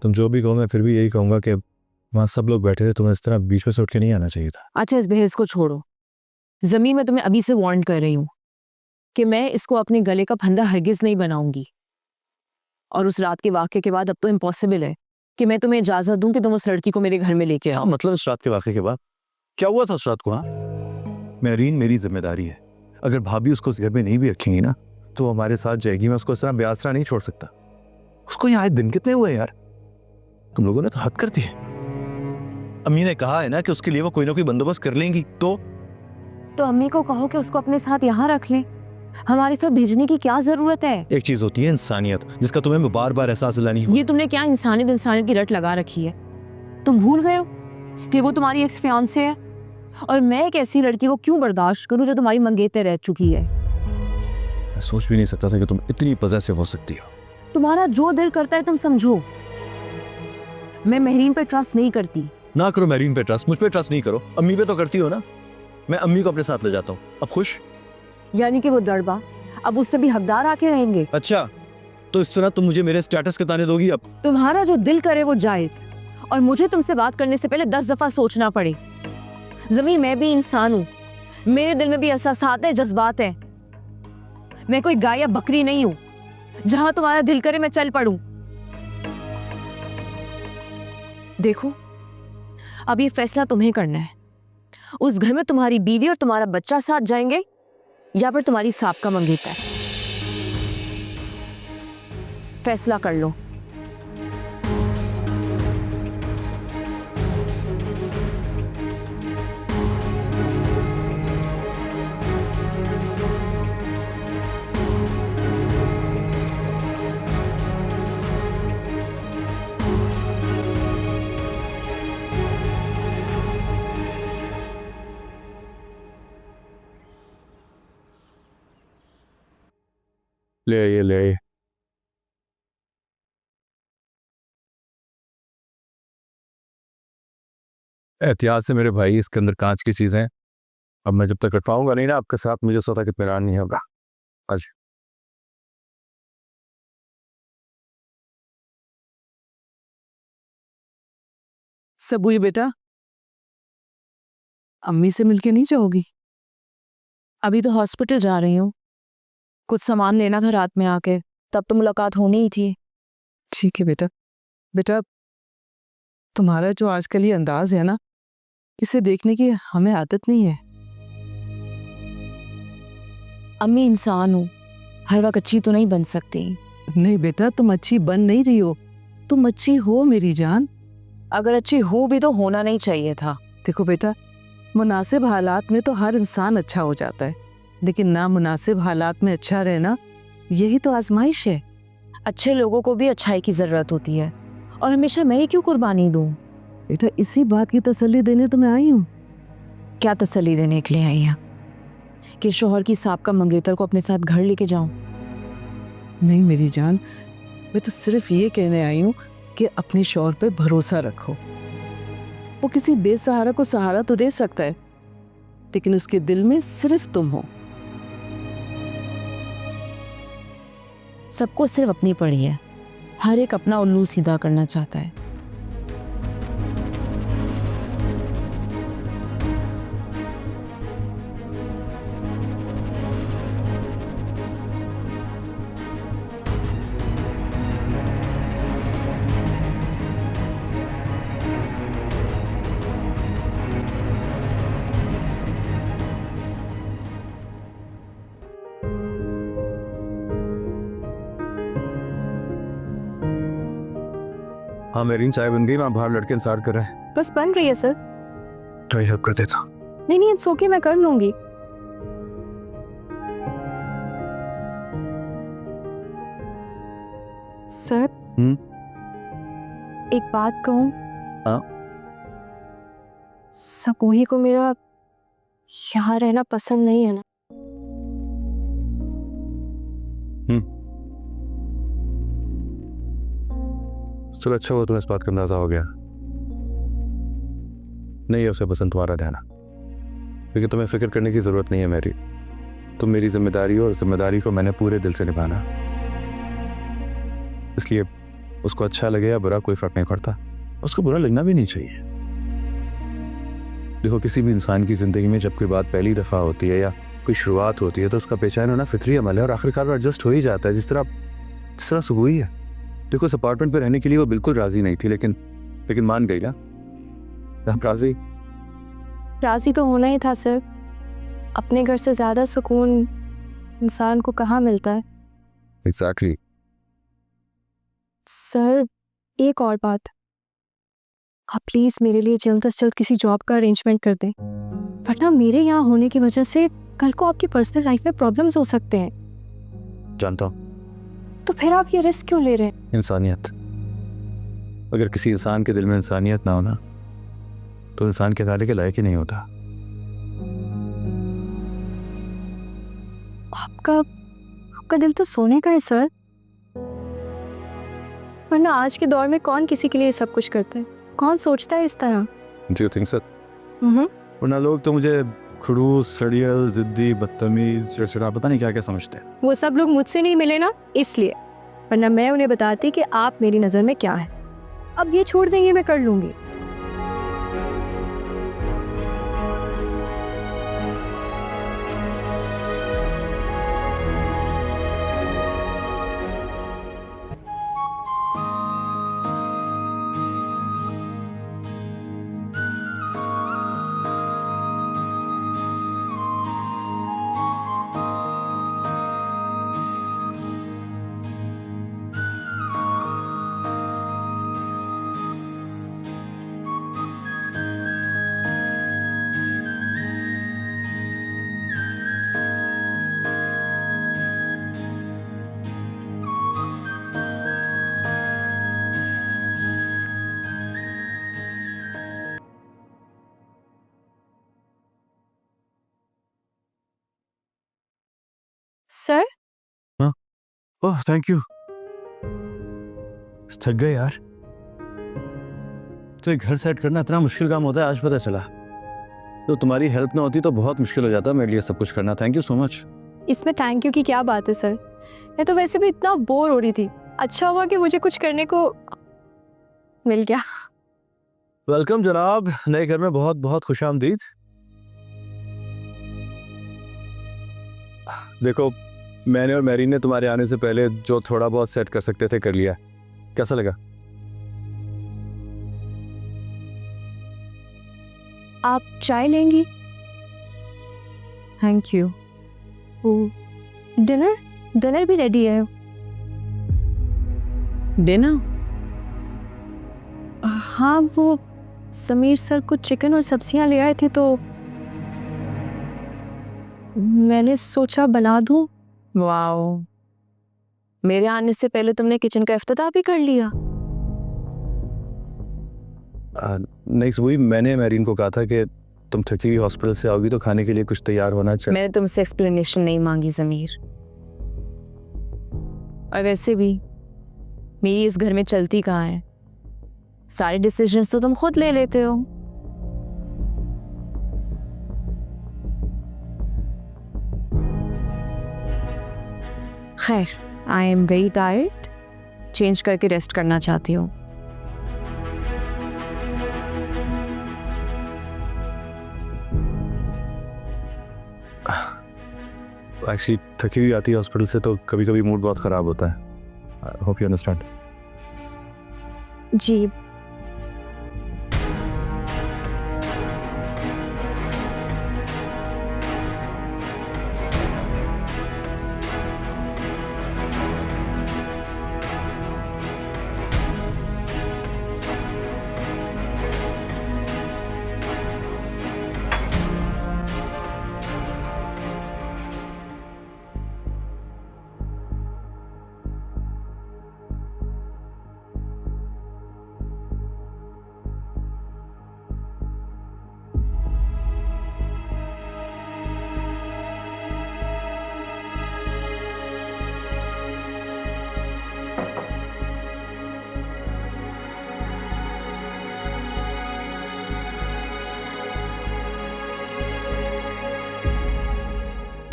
तुम जो भी कहो मैं फिर भी यही कहूंगा कि वहां सब लोग बैठे थे, तुम्हें इस तरह बीच में से उठ के नहीं आना चाहिए था। अच्छा, इस बहस को छोड़ो। जमीन, मैं तुम्हें अभी से वार्न कर रही हूँ कि मैं इसको अपने गले का फंदा हरगिज नहीं बनाऊंगी। और उस रात के वाक़े के बाद अब तो इम्पॉसिबल है कि मैं तुम्हें इजाजत दूं कि तुम उस लड़की को मेरे घर में लेके आओ। मतलब इस रात के वाक़े के बाद क्या हुआ था उस रात को? हाँ, मेरीन मेरी जिम्मेदारी है। अगर भाभी उसको उस घर में नहीं भी रखेंगी ना तो वो हमारे साथ जाएगी। मैं उसको इस तरह बेआसरा नहीं छोड़ सकता। उसको यहाँ आए दिन कितने हुए यार? तुम लोगों ने तो हद कर दी है। अम्मी ने कहा है ना कि उसके लिए वो कोई ना कोई बंदोबस्त कर लेंगी। तो अम्मी को कहो कि उसको अपने साथ यहाँ रख ले। हमारे साथ भेजने की क्या जरूरत है? एक चीज होती है इंसानियत, जिसका तुम्हें बार बार एहसास दिलानी हो। ये तुमने क्या इंसानियत की रट लगा रखी है? तुम भूल गए हो कि वो तुम्हारी एक्स फियांसे है? और मैं एक ऐसी लड़की को क्यों बर्दाश्त करूं जो तुम्हारी मंगेतर रह चुकी है? मैं सोच भी नहीं सकता था कि तुम इतनी पॉसेसिव हो सकती हो। तुम्हारा जो दिल करता है तुम समझो। मैं मेहरीन पे ट्रस्ट नहीं करती। ना करो मेरीन पे ट्रस्ट, मुझ पे ट्रस्ट नहीं करो। अम्मी पे तो करती हो ना। मैं अम्मी को अपने साथ ले जाता हूँ। अब खुश? यानी कि वो दड़बा अब उससे भी हकदार आके रहेंगे। अच्छा, तो इस तरह तुम मुझे मेरे स्टेटस के ताने दोगी? अब तुम्हारा जो दिल करे वो जायज, और मुझे तुमसे बात करने से पहले 10 दफा सोचना पड़े। जमीन, मैं भी इंसान हूँ, मेरे दिल में भी एहसासात है, जज्बात है। मैं कोई गाय या बकरी नहीं हूँ जहां तुम्हारा दिल करे मैं चल पड़ूं। देखो, अब ये फैसला तुम्हें करना है। उस घर में तुम्हारी बीवी और तुम्हारा बच्चा साथ जाएंगे या फिर तुम्हारी साबका मंगेतर? फैसला कर लो। ले आइए, ले आइए। एहतियात से मेरे भाई, इसके अंदर कांच की चीजें हैं। अब मैं जब तक कटवाऊंगा नहीं ना आपके साथ, मुझे उस वक्त इत्मीनान नहीं होगा। आज सबूई बेटा, अम्मी से मिलके नहीं जाओगी? अभी तो हॉस्पिटल जा रही हूँ, कुछ सामान लेना था रात में आके, तब तो मुलाकात होनी ही थी। ठीक है बेटा। बेटा, तुम्हारा जो आजकल ये अंदाज है ना, इसे देखने की हमें आदत नहीं है। अम्मी, इंसान हूँ, हर वक्त अच्छी तो नहीं बन सकती। नहीं बेटा, तुम अच्छी बन नहीं रही हो, तुम अच्छी हो मेरी जान। अगर अच्छी हो भी तो होना नहीं चाहिए था। देखो बेटा, मुनासिब हालात में तो हर इंसान अच्छा हो जाता है, लेकिन ना मुनासिब हालात में अच्छा रहना, यही तो आजमाइश है। अच्छे लोगों को भी अच्छाई की जरूरत होती है, और हमेशा मैं ही क्यों कुर्बानी दूं? बेटा, इसी बात की तसल्ली देने तो मैं आई हूँ। क्या तसल्ली देने के लिए आई हैं? कि शोहर की साबका मंगेतर को अपने साथ घर लेके जाऊं? नहीं मेरी जान, मैं तो सिर्फ ये कहने आई हूँ कि अपने शौहर पे भरोसा रखो। वो किसी बेसहारा को सहारा तो दे सकता है, लेकिन उसके दिल में सिर्फ तुम हो। सबको सिर्फ अपनी पड़ी है, हर एक अपना उल्लू सीधा करना चाहता है। हाँ मेरीन, चाय बन गई। वहाँ बाहर लड़के इंतजार कर रहे हैं। बस बन रही है सर। ट्राई हेल्प कर देता। नहीं, इट्स ओके, मैं कर लूंगी। सर, एक बात कहूं? हाँ। सकोही को मेरा यहाँ रहना पसंद नहीं है ना? चलो, अच्छा हुआ तुम्हें इस बात का अंदाजा हो गया। नहीं है उसे पसंद तुम्हारा रहना, क्योंकि तुम्हें फिक्र करने की जरूरत नहीं है मेरी। तुम मेरी जिम्मेदारी हो, और जिम्मेदारी को मैंने पूरे दिल से निभाना। इसलिए उसको अच्छा लगे या बुरा कोई फर्क नहीं पड़ता, उसको बुरा लगना भी नहीं चाहिए। देखो, किसी भी इंसान की ज़िंदगी में जब कोई बात पहली दफ़ा होती है या कोई शुरुआत होती है तो उसका पहचान होना फितरी अमल है और आखिरकार वो एडजस्ट हो ही जाता है, जिस तरह सुबह है। देखो, उस अपार्टमेंट पे रहने के लिए वो बिल्कुल राज़ी नहीं थी, लेकिन मान गई ना। आप राजी तो होना ही था सर। अपने घर से ज़्यादा सुकून इंसान को कहाँ मिलता है। एग्जैक्टली। सर, एक और बात, आप प्लीज़ मेरे लिए जल्द से जल्द किसी जॉब का अरेंजमेंट कर दें, वरना मेरे यहाँ होने की वजह से कल को आपकी पर्सनल लाइफ में प्रॉब्लम्स हो सकते हैं। जानता हूँ। तो फिर आप ये रिस्क क्यों ले रहे हैं? इंसानियत, अगर किसी इंसान के दिल में इंसानियत ना हो ना तो इंसान के ताले के लायक ही नहीं होता। आपका दिल तो सोने का है सर, वरना आज के दौर में कौन किसी के लिए सब कुछ करता है, कौन सोचता है इस तरह। Do you think so? हम्म। वरना लोग तो मुझे खड़ूस, सड़ियल, जिद्दी, बदतमीज, चिड़चिड़ा, पता नहीं क्या क्या समझते हैं। वो सब लोग मुझसे नहीं मिले ना, इसलिए, वरना मैं उन्हें बताती कि आप मेरी नज़र में क्या है। अब ये छोड़ देंगे, मैं कर लूँगी। Sir, oh thank you. थक गए यार। तो घर सेट करना इतना मुश्किल काम होता है, आज पता चला। तो तुम्हारी हेल्प ना होती तो बहुत मुश्किल हो जाता मेरे लिए सब कुछ करना। Thank you so much. इसमें थैंक यू की क्या बात है सर, मैं तो वैसे भी इतना बोर हो रही थी, अच्छा हुआ कि मुझे कुछ करने को मिल गया। वेलकम जनाब, नए घर में बहुत बहुत खुशामदीद। देखो, मैंने और मैरी ने तुम्हारे आने से पहले जो थोड़ा बहुत सेट कर सकते थे कर लिया। कैसा लगा? आप चाय लेंगी? Thank you. डिनर भी रेडी है। डिनर? हाँ, वो समीर सर कुछ चिकन और सब्जियां ले आए थे तो मैंने सोचा बना दूं। वाओ, मेरे आने से पहले तुमने किचन का इफ्तिताह भी कर लिया। नहीं सुबह मैंने मैरीन को कहा था कि तुम थकी हुई हॉस्पिटल से आओगी तो खाने के लिए कुछ तैयार होना चाहिए। मैंने तुमसे एक्सप्लेनेशन नहीं मांगी ज़मीर, और वैसे भी मेरी इस घर में चलती कहाँ है, सारे डिसीजंस तो तुम खुद ले लेते हो। खैर, I am very tired, change करके रेस्ट करना चाहती हूँ। एक्चुअली थकी हुई आती है हॉस्पिटल से तो कभी कभी मूड बहुत ख़राब होता है। Hope you understand. जी,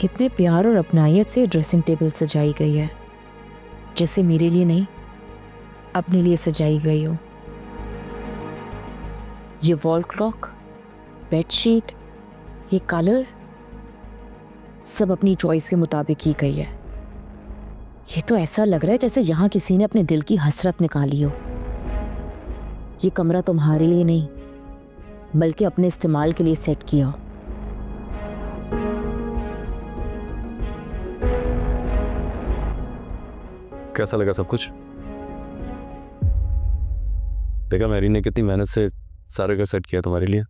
कितने प्यार और अपनायत से ड्रेसिंग टेबल सजाई गई है, जैसे मेरे लिए नहीं अपने लिए सजाई गई हूँ। ये वॉल क्लॉक, बेडशीट, ये कलर सब अपनी चॉइस के मुताबिक ही गई है। ये तो ऐसा लग रहा है जैसे यहाँ किसी ने अपने दिल की हसरत निकाली हो। ये कमरा तुम्हारे लिए नहीं बल्कि अपने इस्तेमाल के लिए सेट किया हो। कैसा लगा सब कुछ? देखा मैरी ने कितनी मेहनत से सारा घर सेट किया तुम्हारे लिए।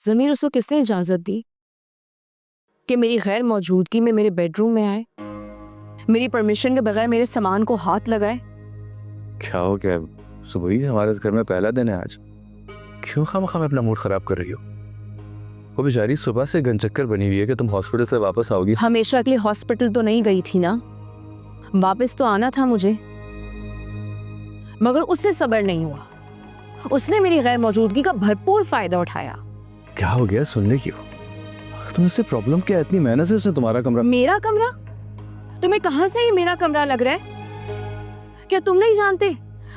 ज़मीर, उसको किसने इजाज़त दी कि मेरी गैर मौजूदगी में मेरे बेडरूम में आए, मेरी परमिशन के बगैर मेरे सामान को हाथ लगाए? क्या हो गया? सुबह ही हमारे इस घर में पहला दिन है आज, क्यों खामखा अपना मूड खराब कर रही हो? वो बेचारी सुबह से गनचक्कर बनी हुई है कि तुम हॉस्पिटल से वापस आओगी। हमेशा के लिए हॉस्पिटल तो नहीं गई थी ना, वापस तो आना था मुझे, मगर उससे सब्र नहीं हुआ। उसने मेरी गैर मौजूदगी का भरपूर फायदा उठाया। क्या हो गया? सुनने की हो? तुमसे प्रॉब्लम क्या है? इतनी मेहनत से उसने तुम्हारा कमरा। मेरा कमरा? तुम्हें कहां से ये मेरा कमरा लग रहा है? क्या तुम नहीं जानते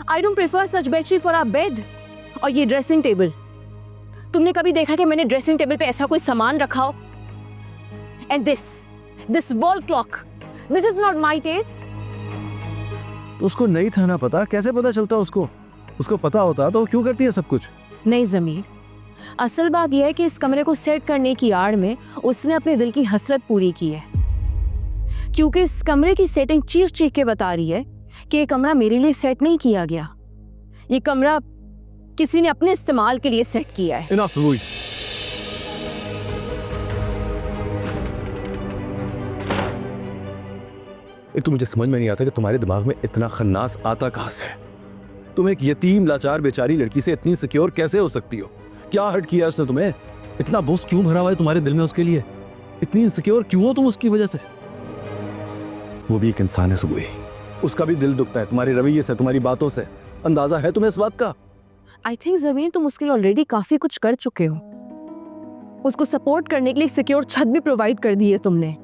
I don't prefer such bedsheet for our bed. और ये ड्रेसिंग टेबल, तुमने कभी देखा कि मैंने ड्रेसिंग टेबल पे ऐसा कोई सामान रखा हो? And this wall clock, this is not my taste. उसको नहीं था ना पता, कैसे पता चलता उसको? उसको पता होता तो वो क्यों करती है सब कुछ? नहीं ज़मीर, असल बात यह है कि इस कमरे को सेट करने की आड़ में उसने अपने दिल की हसरत पूरी की है। क्योंकि इस कमरे की सेटिंग चीख चीख के बता रही है कि ये कमरा मेरे लिए सेट नहीं किया गया, ये कमरा किसी ने अपने इस्तेमाल के लिए सेट किया है। Enough, रूही। ये तो मुझे समझ में नहीं आता कि तुम्हारे दिमाग में इतना खन्नास आता कहां से है? तुम एक यतीम लाचार बेचारी लड़की से इतनी सिक्योर कैसे हो सकती हो? क्या हर्ट किया उसने तुम्हें? इतना बोझ क्यों भरा हुआ है तुम्हारे दिल में उसके लिए? इतनी इनसिक्योर क्यों हो तुम उसकी वजह से? वो भी एक इंसान है सुबह, उसका भी दिल दुखता है तुम्हारे रवैये से, तुम्हारी बातों से। अंदाजा है तुम्हें इस बात का? आई थिंक ज़मीर, तुम उसके लिए ऑलरेडी काफी कुछ कर चुके हो। उसको सपोर्ट करने के लिए सिक्योर छत भी प्रोवाइड कर दी है तुमने।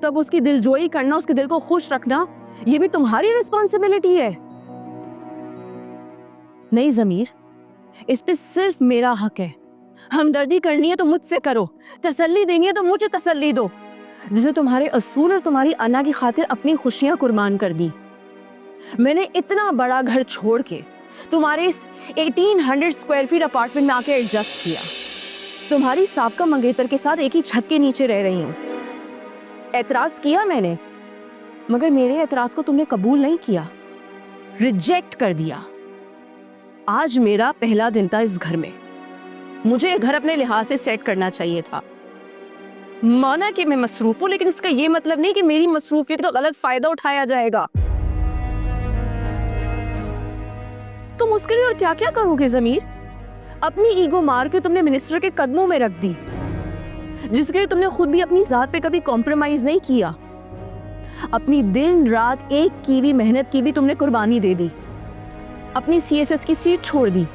तब उसकी दिलजोई करना, उसके दिल को खुश रखना, ये भी तुम्हारी रिस्पॉन्सिबिलिटी है। नहीं ज़मीर, इस पे सिर्फ मेरा हक है। हमदर्दी करनी है तो मुझसे करो, तसल्ली देनी है तो मुझे तसल्ली दो। जिसे तुम्हारे असूल और तुम्हारी अना की खातिर अपनी खुशियां कुर्बान कर दी। मैंने इतना बड़ा घर छोड़ के तुम्हारे इस 1800 स्क्वायर फीट अपार्टमेंट में आके एडजस्ट किया। तुम्हारी साबका मंगेतर के साथ एक ही छत के नीचे रह रही हूँ। एतराज किया मैंने, मगर मेरे एतराज को तुमने कबूल नहीं किया, रिजेक्ट कर दिया। आज मेरा पहला दिन था इस घर में, मुझे ये घर अपने लिहाज से सेट करना चाहिए था। माना कि मैं मसरूफ हूं, लेकिन इसका ये मतलब नहीं कि मेरी मसरूफियत का गलत फायदा उठाया जाएगा। तुम उसके लिए और क्या क्या करोगे ज़मीर? अपनी ईगो मार के तुमने मिनिस्टर के कदमों में रख दी, जिसके लिए तुमने खुद भी अपनी जात पे कभी कॉम्प्रोमाइज नहीं किया। अपनी दिन रात एक की भी मेहनत की भी तुमने कुर्बानी दे दी। अपनी CSS की सीट छोड़ दी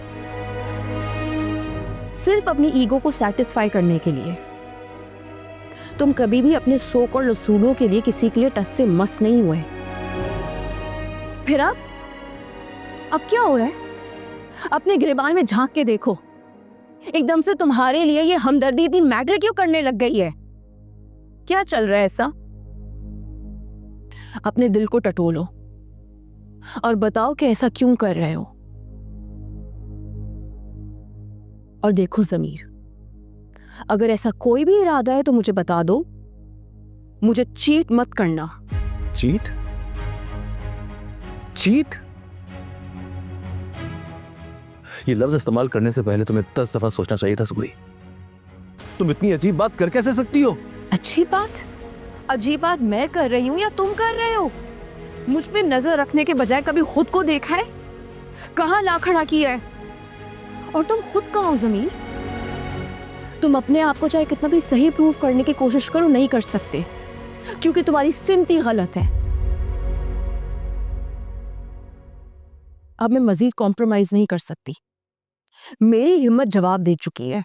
सिर्फ अपनी ईगो को सेटिस्फाई करने के लिए। तुम कभी भी अपने सो कॉल्ड उसूलों के लिए किसी के लिए टस से मस नहीं हुए। फिर अब क्या हो रहा है? अपने गिरबान में झांक के देखो, एकदम से तुम्हारे लिए ये हमदर्दी इतनी मैटर क्यों करने लग गई है? क्या चल रहा है ऐसा? अपने दिल को टटोलो और बताओ कि ऐसा क्यों कर रहे हो। और देखो ज़मीर, अगर ऐसा कोई भी इरादा है तो मुझे बता दो, मुझे चीट मत करना। चीट? चीट? ये लफ्ज इस्तेमाल करने से पहले तुम्हें 10 दफा सोचना चाहिए था सुबह। तुम इतनी अजीब बात कर कैसे सकती हो? अच्छी बात? अजीब बात मैं कर रही हूं या तुम कर रहे हो? मुझ पे नजर रखने के बजाय कभी खुद को देखा है? कहां ला खड़ा किया है? और तुम खुद कहाँ हो ज़मीर? तुम अपने आप को चाहे कितना भी सही प्रूव करने की कोशिश करो, नहीं कर सकते, क्योंकि तुम्हारी सिमती गलत है। अब मैं मजीद कॉम्प्रोमाइज नहीं कर सकती। मेरी हिम्मत जवाब दे चुकी है।